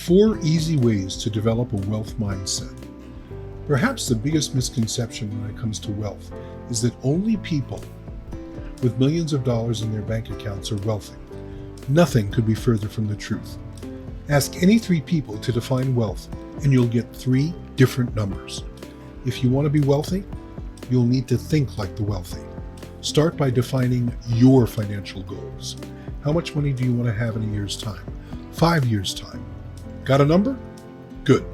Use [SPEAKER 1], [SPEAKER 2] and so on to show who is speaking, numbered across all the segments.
[SPEAKER 1] 4 easy ways to develop a wealth mindset. Perhaps the biggest misconception when it comes to wealth is that only people with millions of dollars in their bank accounts are wealthy. Nothing could be further from the truth. Ask any 3 people to define wealth and you'll get 3 different numbers. If you want to be wealthy, you'll need to think like the wealthy. Start by defining your financial goals. How much money do you want to have in a year's time? 5 years' time? Got a number? Good.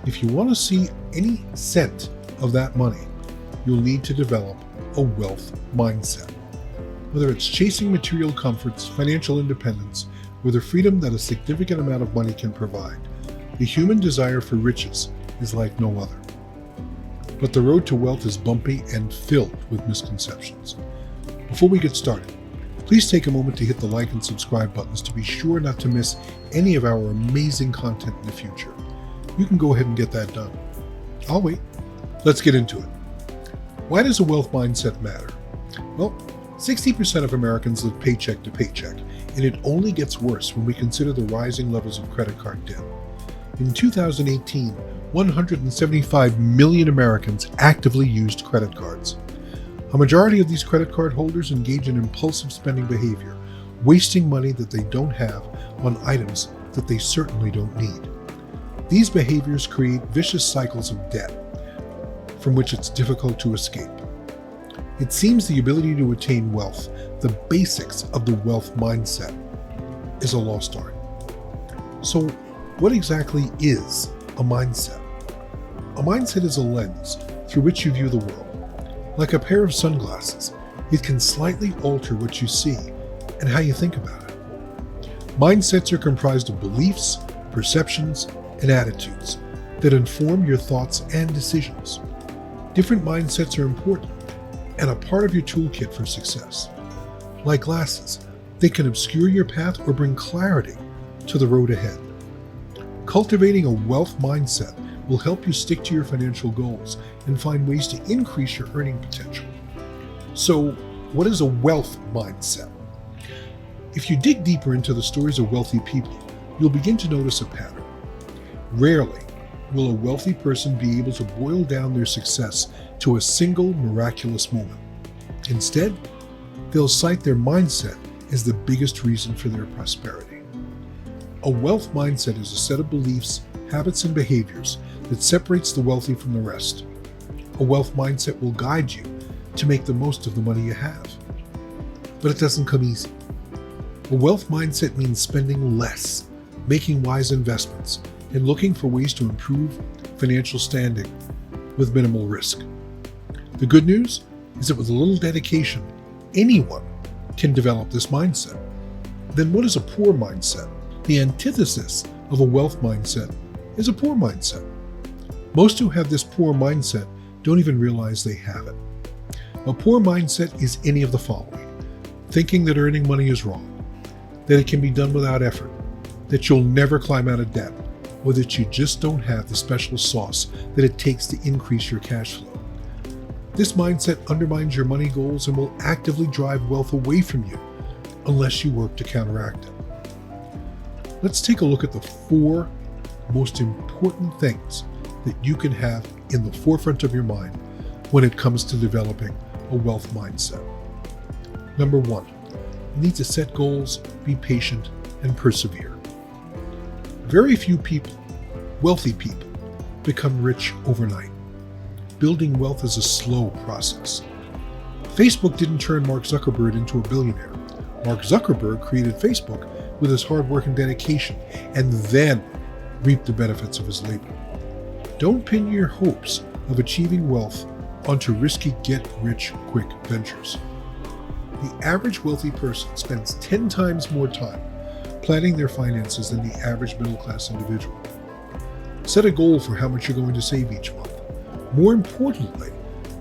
[SPEAKER 1] If you want to see any cent of that money, you'll need to develop a wealth mindset. Whether it's chasing material comforts, financial independence, or the freedom that a significant amount of money can provide, the human desire for riches is like no other. But the road to wealth is bumpy and filled with misconceptions. Before we get started, please take a moment to hit the like and subscribe buttons to be sure not to miss any of our amazing content in the future. You can go ahead and get that done. I'll wait. Let's get into it. Why does a wealth mindset matter? Well, 60% of Americans live paycheck to paycheck, and it only gets worse when we consider the rising levels of credit card debt. In 2018, 175 million Americans actively used credit cards. A majority of these credit card holders engage in impulsive spending behavior, wasting money that they don't have on items that they certainly don't need. These behaviors create vicious cycles of debt from which it's difficult to escape. It seems the ability to attain wealth, the basics of the wealth mindset, is a lost art. So, what exactly is a mindset? A mindset is a lens through which you view the world. Like a pair of sunglasses, it can slightly alter what you see and how you think about it. Mindsets are comprised of beliefs, perceptions, and attitudes that inform your thoughts and decisions. Different mindsets are important and a part of your toolkit for success. Like glasses, they can obscure your path or bring clarity to the road ahead. Cultivating a wealth mindset will help you stick to your financial goals and find ways to increase your earning potential. So, what is a wealth mindset? If you dig deeper into the stories of wealthy people, you'll begin to notice a pattern. Rarely will a wealthy person be able to boil down their success to a single miraculous moment. Instead, they'll cite their mindset as the biggest reason for their prosperity. A wealth mindset is a set of beliefs, habits, and behaviors that separates the wealthy from the rest. A wealth mindset will guide you to make the most of the money you have. But it doesn't come easy. A wealth mindset means spending less, making wise investments, and looking for ways to improve financial standing with minimal risk. The good news is that with a little dedication, anyone can develop this mindset. Then what is a poor mindset? The antithesis of a wealth mindset is a poor mindset. Most who have this poor mindset don't even realize they have it. A poor mindset is any of the following: thinking that earning money is wrong, that it can be done without effort, that you'll never climb out of debt, or that you just don't have the special sauce that it takes to increase your cash flow. This mindset undermines your money goals and will actively drive wealth away from you unless you work to counteract it. Let's take a look at the 4 most important things that you can have in the forefront of your mind when it comes to developing a wealth mindset. Number 1, you need to set goals, be patient, and persevere. Very few people, wealthy people, become rich overnight. Building wealth is a slow process. Facebook didn't turn Mark Zuckerberg into a billionaire. Mark Zuckerberg created Facebook with his hard work and dedication, and then reaped the benefits of his labor. Don't pin your hopes of achieving wealth onto risky get-rich-quick ventures. The average wealthy person spends 10 times more time planning their finances than the average middle-class individual. Set a goal for how much you're going to save each month. More importantly,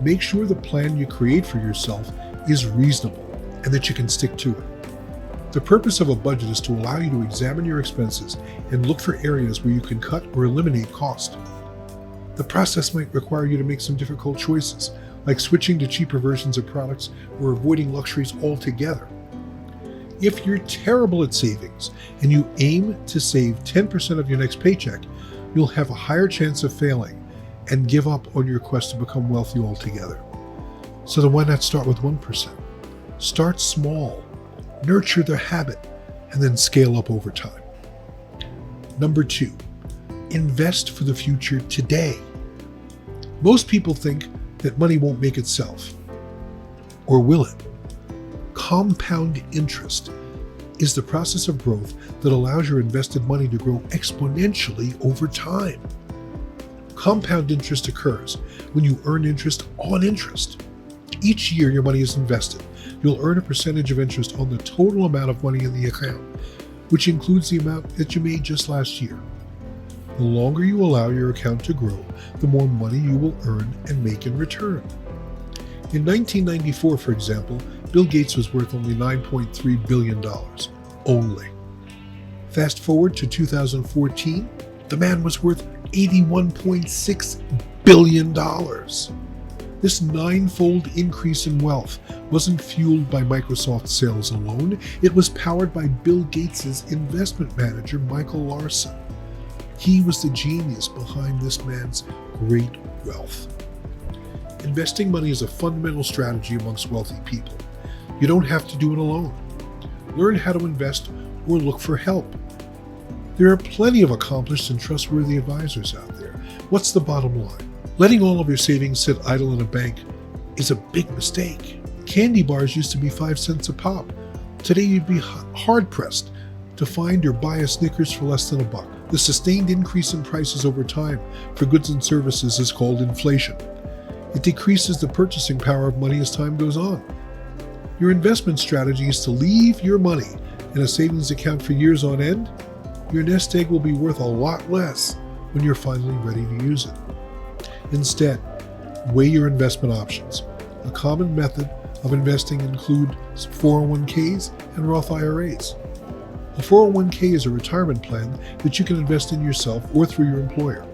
[SPEAKER 1] make sure the plan you create for yourself is reasonable and that you can stick to it. The purpose of a budget is to allow you to examine your expenses and look for areas where you can cut or eliminate cost. The process might require you to make some difficult choices, like switching to cheaper versions of products or avoiding luxuries altogether. If you're terrible at savings and you aim to save 10% of your next paycheck, you'll have a higher chance of failing and give up on your quest to become wealthy altogether. So then why not start with 1%? Start small, nurture the habit, and then scale up over time. Number 2, invest for the future today. Most people think that money won't make itself. Or will it? Compound interest is the process of growth that allows your invested money to grow exponentially over time. Compound interest occurs when you earn interest on interest. Each year your money is invested, you'll earn a percentage of interest on the total amount of money in the account, which includes the amount that you made just last year. The longer you allow your account to grow, the more money you will earn and make in return. In 1994, for example, Bill Gates was worth only $9.3 billion. Only. Fast forward to 2014, the man was worth $81.6 billion. This ninefold increase in wealth wasn't fueled by Microsoft sales alone. It was powered by Bill Gates' investment manager, Michael Larson. He was the genius behind this man's great wealth. Investing money is a fundamental strategy amongst wealthy people. You don't have to do it alone. Learn how to invest or look for help. There are plenty of accomplished and trustworthy advisors out there. What's the bottom line? Letting all of your savings sit idle in a bank is a big mistake. Candy bars used to be 5 cents a pop. Today you'd be hard-pressed to find or buy a Snickers for less than $1. The sustained increase in prices over time for goods and services is called inflation. It decreases the purchasing power of money as time goes on. Your investment strategy is to leave your money in a savings account for years on end. Your nest egg will be worth a lot less when you're finally ready to use it. Instead, weigh your investment options. A common method of investing includes 401ks and Roth IRAs. A 401k is a retirement plan that you can invest in yourself or through your employer.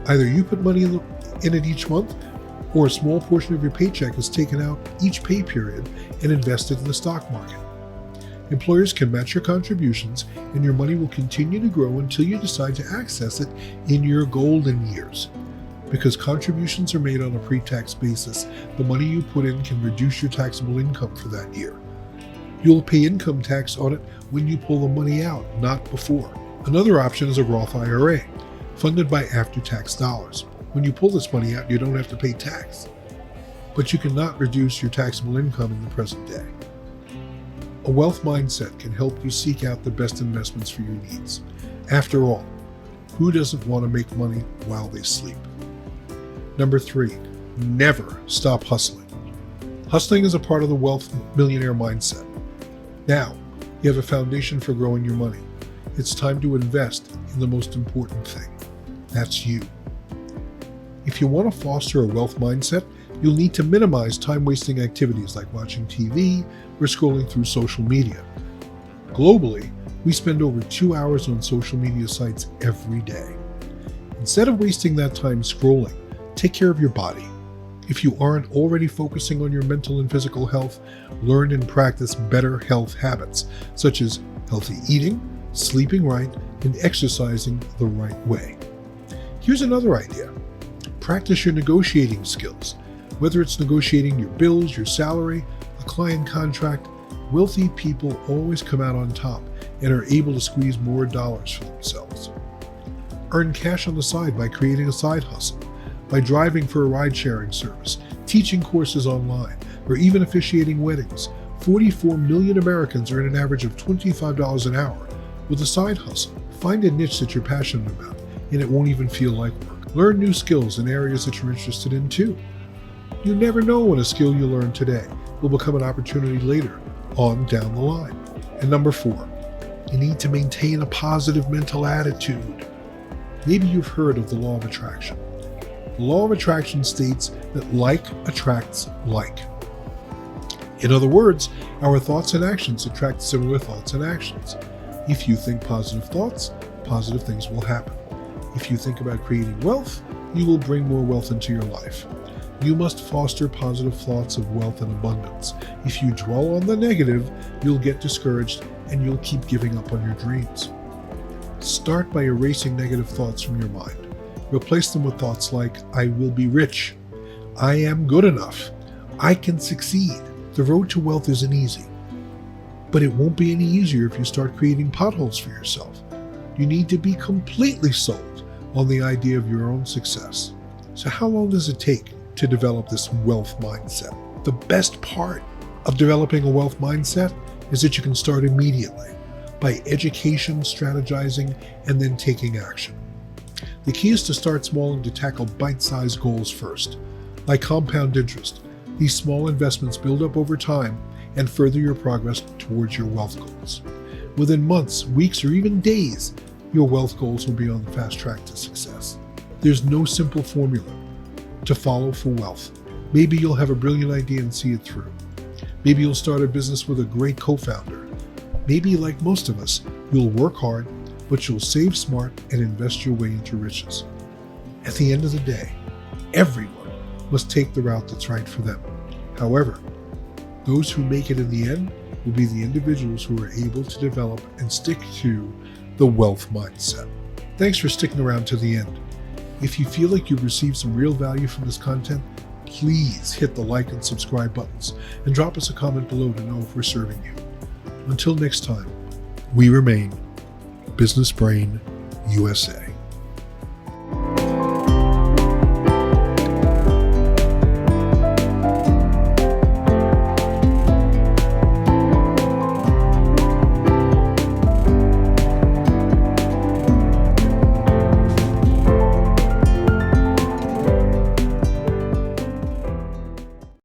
[SPEAKER 1] Either you put money in it each month, or a small portion of your paycheck is taken out each pay period and invested in the stock market. Employers can match your contributions, and your money will continue to grow until you decide to access it in your golden years. Because contributions are made on a pre-tax basis, the money you put in can reduce your taxable income for that year. You'll pay income tax on it when you pull the money out, not before. Another option is a Roth IRA, funded by after-tax dollars. When you pull this money out, you don't have to pay tax, but you cannot reduce your taxable income in the present day. A wealth mindset can help you seek out the best investments for your needs. After all, who doesn't want to make money while they sleep? Number 3, never stop hustling. Hustling is a part of the wealth millionaire mindset. Now, you have a foundation for growing your money. It's time to invest in the most important thing. That's you. If you want to foster a wealth mindset, you'll need to minimize time-wasting activities like watching TV or scrolling through social media. Globally, we spend over 2 hours on social media sites every day. Instead of wasting that time scrolling, take care of your body. If you aren't already focusing on your mental and physical health, learn and practice better health habits, such as healthy eating, sleeping right, and exercising the right way. Here's another idea. Practice your negotiating skills. Whether it's negotiating your bills, your salary, a client contract, wealthy people always come out on top and are able to squeeze more dollars for themselves. Earn cash on the side by creating a side hustle, by driving for a ride-sharing service, teaching courses online, or even officiating weddings. 44 million Americans earn an average of $25 an hour with a side hustle. Find a niche that you're passionate about, and it won't even feel like work. Learn new skills in areas that you're interested in too. You never know when a skill you learn today will become an opportunity later on down the line. And number 4, you need to maintain a positive mental attitude. Maybe you've heard of the law of attraction. The law of attraction states that like attracts like. In other words, our thoughts and actions attract similar thoughts and actions. If you think positive thoughts, positive things will happen. If you think about creating wealth, you will bring more wealth into your life. You must foster positive thoughts of wealth and abundance. If you dwell on the negative, you'll get discouraged and you'll keep giving up on your dreams. Start by erasing negative thoughts from your mind. Replace them with thoughts like, I will be rich. I am good enough. I can succeed. The road to wealth isn't easy, but it won't be any easier if you start creating potholes for yourself. You need to be completely sold on the idea of your own success. So how long does it take to develop this wealth mindset? The best part of developing a wealth mindset is that you can start immediately by education, strategizing, and then taking action. The key is to start small and to tackle bite-sized goals first. Like compound interest, these small investments build up over time and further your progress towards your wealth goals. Within months, weeks, or even days, your wealth goals will be on the fast track to success. There's no simple formula to follow for wealth. Maybe you'll have a brilliant idea and see it through. Maybe you'll start a business with a great co-founder. Maybe, like most of us, you'll work hard, but you'll save smart and invest your way into riches. At the end of the day, everyone must take the route that's right for them. However, those who make it in the end will be the individuals who are able to develop and stick to the wealth mindset. Thanks for sticking around to the end. If you feel like you've received some real value from this content, please hit the like and subscribe buttons and drop us a comment below to know if we're serving you. Until next time, we remain Business Brain USA.